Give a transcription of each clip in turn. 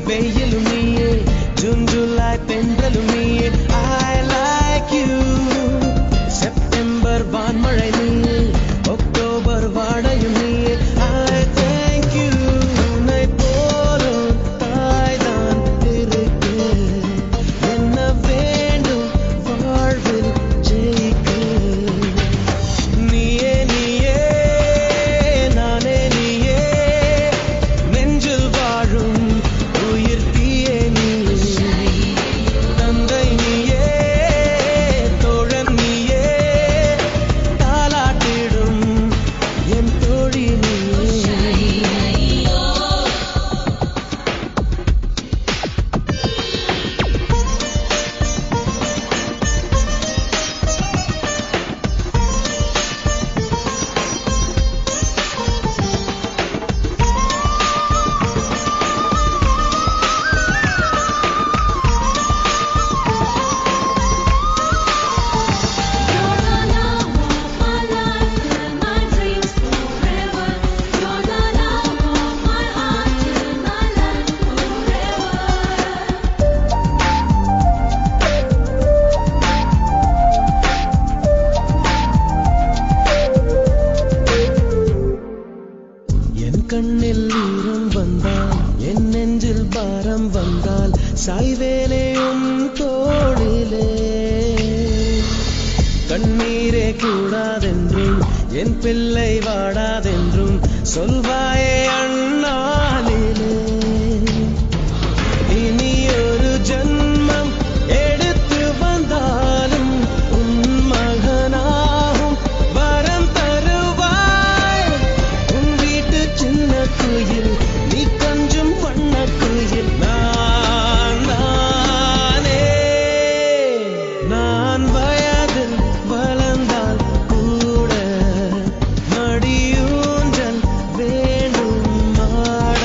வெயிலும் நீயே, June July தென்றலும் நீயே. I like you. செப்டம்பர் வான்மழை நீயே, அக்டோபர் வாடையும் நீயே. I thank you. உன்னை போலும் தாய்தான் இருக்கு, என்ன வேண்டும் வாழ்வில் ஜெயிக்க. நீயே நீயே நானே நீயே, நெஞ்சில் வாழும் உயிர் தீயே நீயே. தந்தை நீயே, தோழன் நீயே, தாலாட்டிடும் என் தோழி நீயே. என் கண்ணில் ஈரம் வந்தால், என் நெஞ்சில் பாரம் வந்தால், சாய்வேனே உன் தோளிலே. கண்ணீரே கூடாதென்றும், என் பிள்ளை வாடாதென்றும் சொல்வாயே அண்ணாலிலே. இனி ஒரு ஜன்மம் எடுத்து வந்தாலும் உன் மகனாகும் வரம் தருவாய். உன் வீட்டு சின்ன குயில், நீ கொஞ்சம் வண்ண குயில். நான் நானே, நான் வயதில் வளர்ந்தால் கூட மடியூஞ்சல் வேண்டும் ஆட.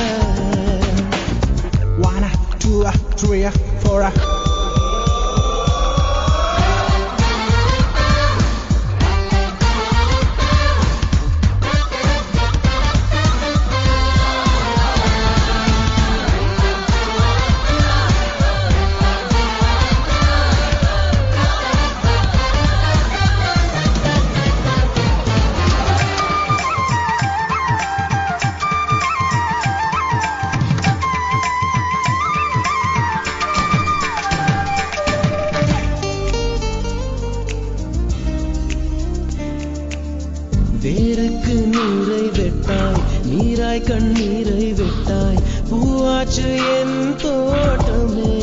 1, 2, 3, 4. வேருக்கு நீரை வெட்டாய், நீராய் கண்ணீரை வெட்டாய், பூவாச்சு என் தோட்டமே.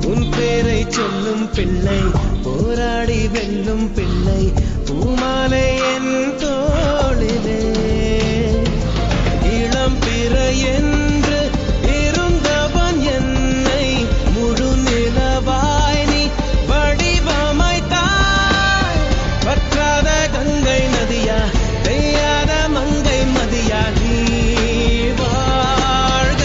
உன் பேரை சொல்லும் பிள்ளை, போராடி வெல்லும் பிள்ளை, பூமாலை என் தோளிலே. இளம் பிறை என்று இருந்தவன் என்னை முழு நிலவாய் நீ வடிவமைத்தாய். வற்றாத கங்கை நதியா, பெய்யாத மங்கை மதியா, நீ வாழ்க.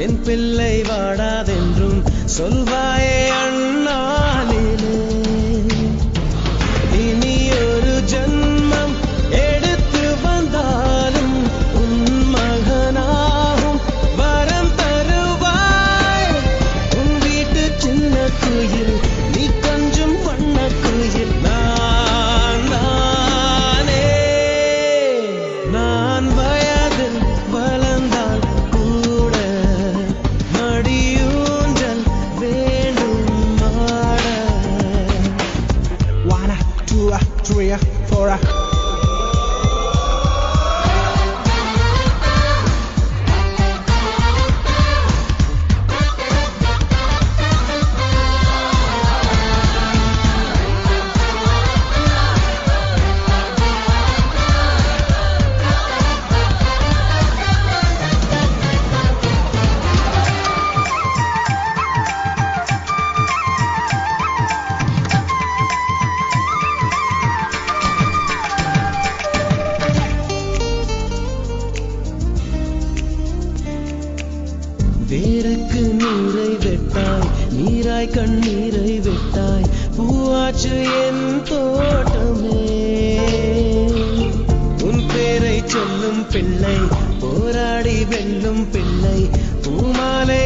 என் பிள்ளை வாடாதென்றும் சொல்வாயே அண்ணாலிலே. இனி ஒரு ஜன்மம் எடுத்து வந்தாலும் உன் மகனாகும் வரம் தருவாய். உன் வீட்டு சின்ன குயில் நீ கொஞ்சம் வண்ண குயில். நான் வயதில் வளர்ந்தால் கூட மடியூஞ்சல் வேண்டும் மாட. 1, 2, 3, 4. வேருக்கு நீரை வெட்டாய், நீராய் கண்ணீரை வெட்டாய், பூவாச்சு என் தோட்டமே. உன் பேரை சொல்லும் பிள்ளை, போராடி வெல்லும் பிள்ளை, பூமாலை